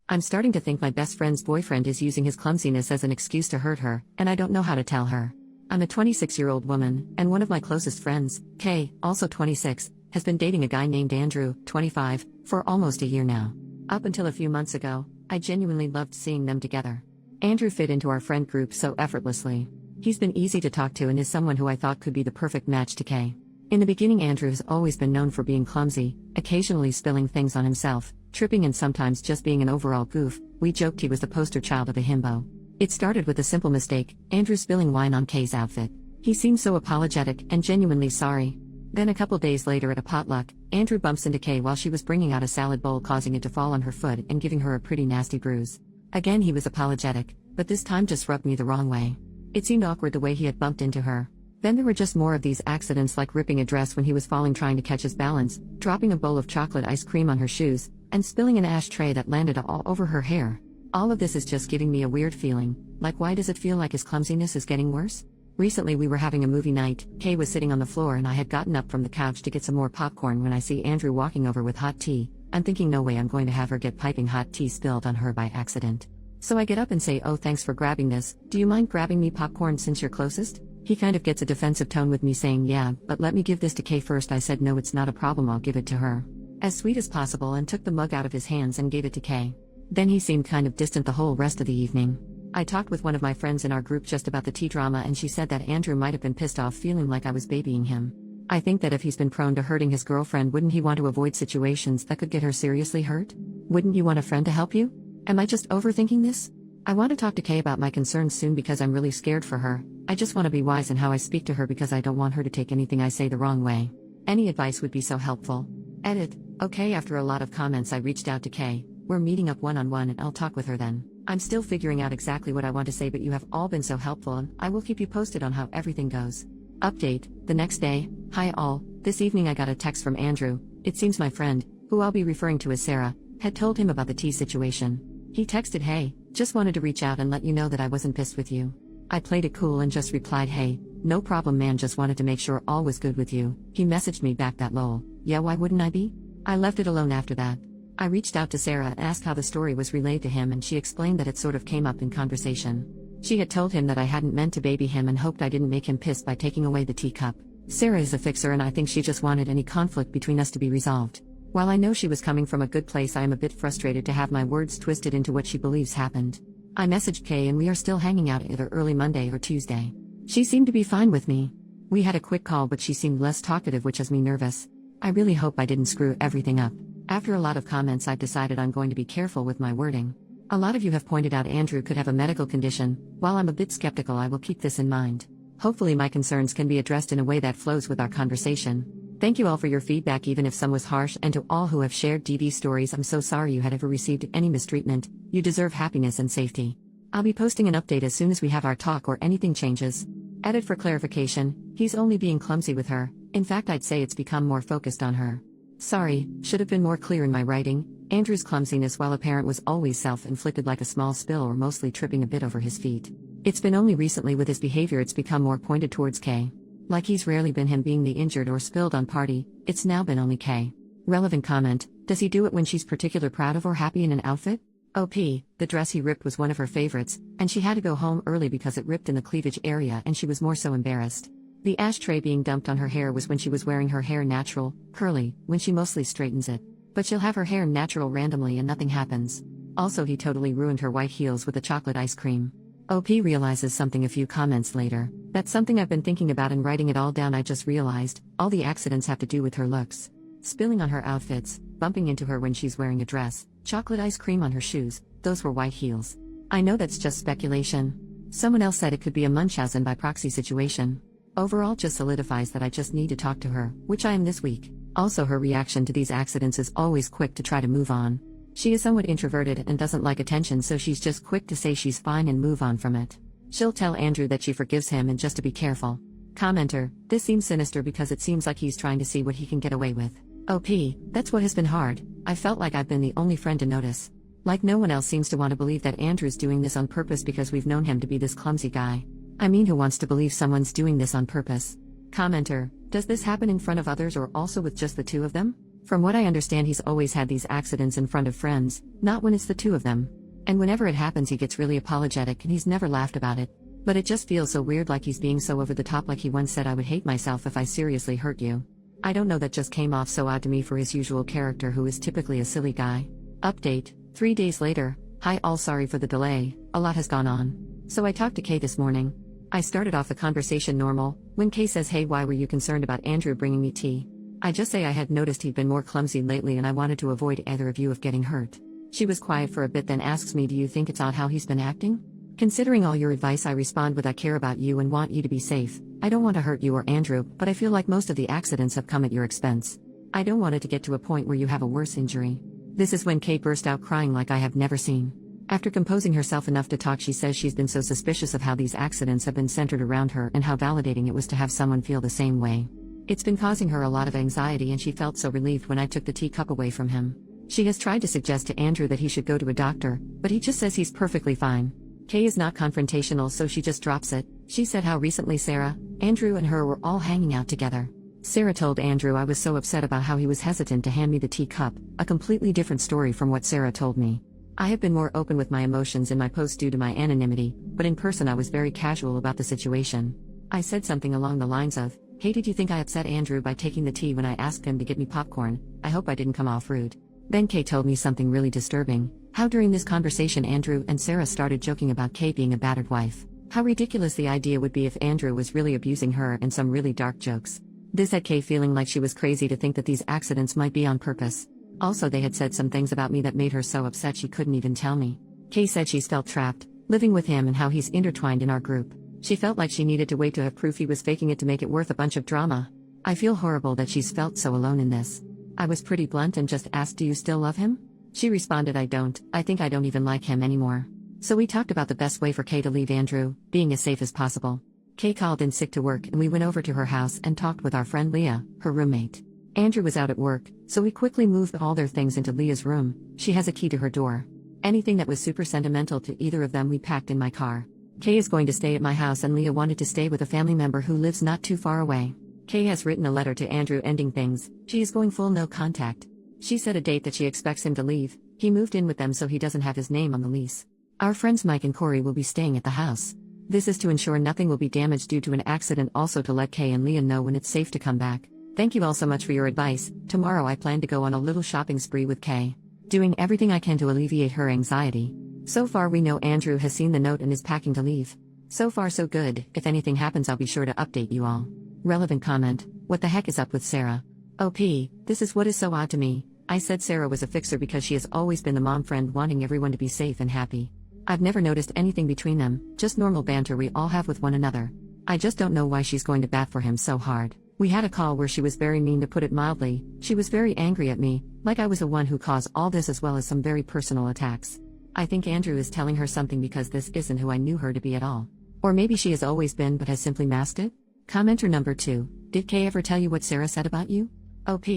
I'm starting to think my best friend's boyfriend is using his clumsiness as an excuse to hurt her, and I don't know how to tell her. I'm a 26-year-old woman, and one of my closest friends, Kay, also 26, has been dating a guy named Andrew, 25, for almost a year now. Up until a few months ago, I genuinely loved seeing them together. Andrew fit into our friend group so effortlessly. He's been easy to talk to and is someone who I thought could be the perfect match to Kay. In the beginning, Andrew has always been known for being clumsy, occasionally spilling things on himself, tripping and sometimes just being an overall goof. We joked he was the poster child of a himbo. It started with a simple mistake, Andrew spilling wine on Kay's outfit. He seemed so apologetic and genuinely sorry. Then a couple days later at a potluck, Andrew bumps into Kay while she was bringing out a salad bowl, causing it to fall on her foot and giving her a pretty nasty bruise. Again he was apologetic, but this time just rubbed me the wrong way. It seemed awkward the way he had bumped into her. Then there were just more of these accidents, like ripping a dress when he was falling trying to catch his balance, dropping a bowl of chocolate ice cream on her shoes, and spilling an ashtray that landed all over her hair. All of this is just giving me a weird feeling, like why does it feel like his clumsiness is getting worse? Recently we were having a movie night, Kay was sitting on the floor and I had gotten up from the couch to get some more popcorn when I see Andrew walking over with hot tea. I'm thinking no way I'm going to have her get piping hot tea spilled on her by accident. So I get up and say, "Oh, thanks for grabbing this, do you mind grabbing me popcorn since you're closest?" He kind of gets a defensive tone with me saying, "Yeah, but let me give this to Kay first." I said, "No, it's not a problem, I'll give it to her." As sweet as possible, and took the mug out of his hands and gave it to Kay. Then he seemed kind of distant the whole rest of the evening. I talked with one of my friends in our group just about the tea drama, and she said that Andrew might have been pissed off, feeling like I was babying him. I think that if he's been prone to hurting his girlfriend, wouldn't he want to avoid situations that could get her seriously hurt? Wouldn't you want a friend to help you? Am I just overthinking this? I want to talk to Kay about my concerns soon because I'm really scared for her. I just want to be wise in how I speak to her because I don't want her to take anything I say the wrong way. Any advice would be so helpful. Edit. Okay, after a lot of comments I reached out to Kay. We're meeting up one-on-one and I'll talk with her then. I'm still figuring out exactly what I want to say, but you have all been so helpful and I will keep you posted on how everything goes. Update. The next day. Hi all. This evening I got a text from Andrew. It seems my friend, who I'll be referring to as Sarah, had told him about the tea situation. He texted, "Hey, just wanted to reach out and let you know that I wasn't pissed with you." I played it cool and just replied, "Hey, no problem man, just wanted to make sure all was good with you." He messaged me back that lol. Yeah, why wouldn't I be? I left it alone after that. I reached out to Sarah and asked how the story was relayed to him, and she explained that it sort of came up in conversation. She had told him that I hadn't meant to baby him and hoped I didn't make him pissed by taking away the teacup. Sarah is a fixer and I think she just wanted any conflict between us to be resolved. While I know she was coming from a good place, I am a bit frustrated to have my words twisted into what she believes happened. I messaged Kay and we are still hanging out either early Monday or Tuesday. She seemed to be fine with me. We had a quick call, but she seemed less talkative, which has me nervous. I really hope I didn't screw everything up. After a lot of comments, I've decided I'm going to be careful with my wording. A lot of you have pointed out Andrew could have a medical condition. While I'm a bit skeptical, I will keep this in mind. Hopefully my concerns can be addressed in a way that flows with our conversation. Thank you all for your feedback, even if some was harsh, and to all who have shared DV stories, I'm so sorry you had ever received any mistreatment. You deserve happiness and safety. I'll be posting an update as soon as we have our talk or anything changes. Edit. For clarification, he's only being clumsy with her. In fact, I'd say it's become more focused on her. Sorry, should have been more clear in my writing. Andrew's clumsiness, while apparent, was always self-inflicted, like a small spill or mostly tripping a bit over his feet. It's been only recently with his behavior it's become more pointed towards Kay. Like he's rarely been him being the injured or spilled on party, it's now been only Kay. Relevant comment, does he do it when she's particularly proud of or happy in an outfit? OP, the dress he ripped was one of her favorites, and she had to go home early because it ripped in the cleavage area and she was more so embarrassed. The ashtray being dumped on her hair was when she was wearing her hair natural, curly, when she mostly straightens it. But she'll have her hair natural randomly and nothing happens. Also, he totally ruined her white heels with the chocolate ice cream. OP realizes something a few comments later. That's something I've been thinking about, and writing it all down I just realized, all the accidents have to do with her looks. Spilling on her outfits, bumping into her when she's wearing a dress, chocolate ice cream on her shoes, those were white heels. I know that's just speculation. Someone else said it could be a Munchausen by proxy situation. Overall just solidifies that I just need to talk to her, which I am this week. Also, her reaction to these accidents is always quick to try to move on. She is somewhat introverted and doesn't like attention, so she's just quick to say she's fine and move on from it. She'll tell Andrew that she forgives him and just to be careful. Commenter, this seems sinister because it seems like he's trying to see what he can get away with. OP, that's what has been hard. I felt like I've been the only friend to notice. Like no one else seems to want to believe that Andrew's doing this on purpose because we've known him to be this clumsy guy. I mean, who wants to believe someone's doing this on purpose? Commenter, does this happen in front of others or also with just the two of them? From what I understand, he's always had these accidents in front of friends, not when it's the two of them. And whenever it happens, he gets really apologetic and he's never laughed about it. But it just feels so weird, like he's being so over the top, like he once said, "I would hate myself if I seriously hurt you." I don't know, that just came off so odd to me for his usual character, who is typically a silly guy. Update: 3 days later. Hi all, sorry for the delay, a lot has gone on. So I talked to Kay this morning. I started off the conversation normal, when Kay says, "Hey, why were you concerned about Andrew bringing me tea?" I just say I had noticed he'd been more clumsy lately and I wanted to avoid either of you of getting hurt. She was quiet for a bit, then asks me, "Do you think it's odd how he's been acting?" Considering all your advice, I respond with, "I care about you and want you to be safe. I don't want to hurt you or Andrew, but I feel like most of the accidents have come at your expense. I don't want it to get to a point where you have a worse injury." This is when Kay burst out crying like I have never seen. After composing herself enough to talk, she says she's been so suspicious of how these accidents have been centered around her and how validating it was to have someone feel the same way. It's been causing her a lot of anxiety, and she felt so relieved when I took the teacup away from him. She has tried to suggest to Andrew that he should go to a doctor, but he just says he's perfectly fine. Kay is not confrontational, so she just drops it. She said how recently Sarah, Andrew and her were all hanging out together. Sarah told Andrew I was so upset about how he was hesitant to hand me the teacup, a completely different story from what Sarah told me. I have been more open with my emotions in my post due to my anonymity, but in person I was very casual about the situation. I said something along the lines of, "Hey, did you think I upset Andrew by taking the tea when I asked him to get me popcorn? I hope I didn't come off rude." Then Kay told me something really disturbing, how during this conversation Andrew and Sarah started joking about Kay being a battered wife. How ridiculous the idea would be if Andrew was really abusing her, and some really dark jokes. This had Kay feeling like she was crazy to think that these accidents might be on purpose. Also, they had said some things about me that made her so upset she couldn't even tell me. Kay said she's felt trapped, living with him, and how he's intertwined in our group. She felt like she needed to wait to have proof he was faking it to make it worth a bunch of drama. I feel horrible that she's felt so alone in this. I was pretty blunt and just asked, "Do you still love him?" She responded, "I don't. I think I don't even like him anymore." So we talked about the best way for Kay to leave Andrew, being as safe as possible. Kay called in sick to work and we went over to her house and talked with our friend Leah, her roommate. Andrew was out at work, so we quickly moved all their things into Leah's room. She has a key to her door. Anything that was super sentimental to either of them we packed in my car. Kay is going to stay at my house and Leah wanted to stay with a family member who lives not too far away. Kay has written a letter to Andrew ending things. She is going full no contact. She set a date that she expects him to leave. He moved in with them so he doesn't have his name on the lease. Our friends Mike and Corey will be staying at the house. This is to ensure nothing will be damaged due to an accident, also to let Kay and Leah know when it's safe to come back. Thank you all so much for your advice. Tomorrow I plan to go on a little shopping spree with Kay, doing everything I can to alleviate her anxiety. So far we know Andrew has seen the note and is packing to leave. So far so good. If anything happens I'll be sure to update you all. Relevant comment: what the heck is up with Sarah? OP, this is what is so odd to me. I said Sarah was a fixer because she has always been the mom friend wanting everyone to be safe and happy. I've never noticed anything between them, just normal banter we all have with one another. I just don't know why she's going to bat for him so hard. We had a call where she was very mean, to put it mildly. She was very angry at me, like I was the one who caused all this, as well as some very personal attacks. I think Andrew is telling her something because this isn't who I knew her to be at all. Or maybe she has always been but has simply masked it? Commenter number 2. Did Kay ever tell you what Sarah said about you? OP,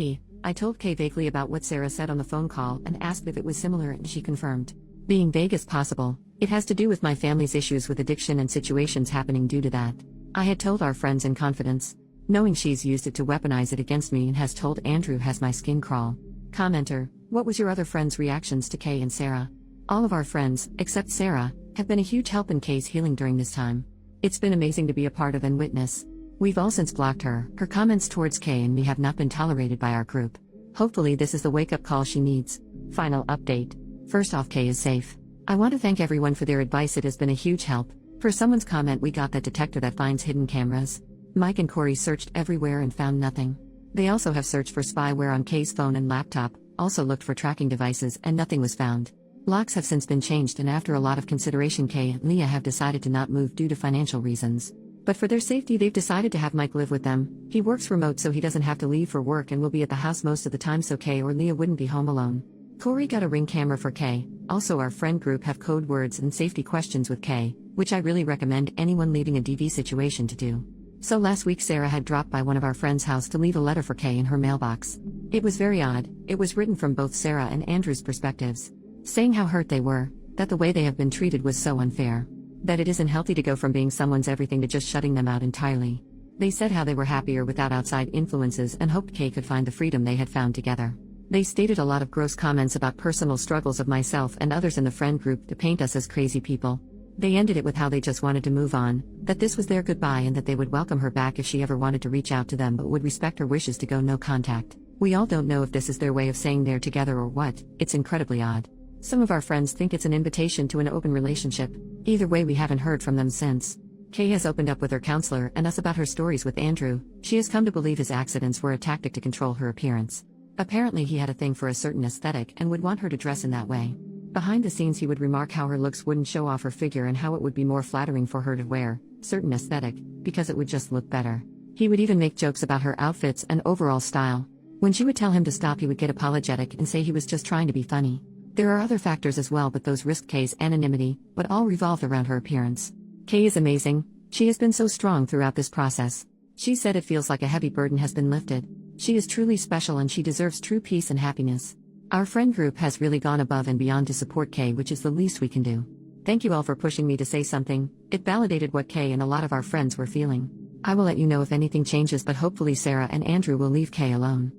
I told Kay vaguely about what Sarah said on the phone call and asked if it was similar and she confirmed. Being vague as possible, it has to do with my family's issues with addiction and situations happening due to that. I had told our friends in confidence, knowing she's used it to weaponize it against me, and has told Andrew has my skin crawl. Commenter, what was your other friends' reactions to Kay and Sarah? All of our friends, except Sarah, have been a huge help in Kay's healing during this time. It's been amazing to be a part of and witness. We've all since blocked her. Her comments towards Kay and me have not been tolerated by our group. Hopefully this is the wake-up call she needs. Final update. First off, Kay is safe. I want to thank everyone for their advice, it has been a huge help. For someone's comment, we got that detector that finds hidden cameras. Mike and Corey searched everywhere and found nothing. They also have searched for spyware on Kay's phone and laptop, also looked for tracking devices, and nothing was found. Locks have since been changed, and after a lot of consideration Kay and Leah have decided to not move due to financial reasons. But for their safety they've decided to have Mike live with them. He works remote so he doesn't have to leave for work and will be at the house most of the time, so Kay or Leah wouldn't be home alone. Corey got a Ring camera for Kay. Also, our friend group have code words and safety questions with Kay, which I really recommend anyone leaving a DV situation to do. So last week Sarah had dropped by one of our friends' house to leave a letter for Kay in her mailbox. It was very odd. It was written from both Sarah and Andrew's perspectives, saying how hurt they were, that the way they have been treated was so unfair, that it isn't healthy to go from being someone's everything to just shutting them out entirely. They said how they were happier without outside influences and hoped Kay could find the freedom they had found together. They stated a lot of gross comments about personal struggles of myself and others in the friend group to paint us as crazy people. They ended it with how they just wanted to move on, that this was their goodbye and that they would welcome her back if she ever wanted to reach out to them but would respect her wishes to go no contact. We all don't know if this is their way of saying they're together or what. It's incredibly odd. Some of our friends think it's an invitation to an open relationship. Either way, we haven't heard from them since. Kay has opened up with her counselor and us about her stories with Andrew. She has come to believe his accidents were a tactic to control her appearance. Apparently he had a thing for a certain aesthetic and would want her to dress in that way. Behind the scenes he would remark how her looks wouldn't show off her figure and how it would be more flattering for her to wear certain aesthetic, because it would just look better. He would even make jokes about her outfits and overall style. When she would tell him to stop, he would get apologetic and say he was just trying to be funny. There are other factors as well, but those risked Kay's anonymity, but all revolved around her appearance. Kay is amazing. She has been so strong throughout this process. She said it feels like a heavy burden has been lifted. She is truly special and she deserves true peace and happiness. Our friend group has really gone above and beyond to support Kay, which is the least we can do. Thank you all for pushing me to say something. It validated what Kay and a lot of our friends were feeling. I will let you know if anything changes, but hopefully Sarah and Andrew will leave Kay alone.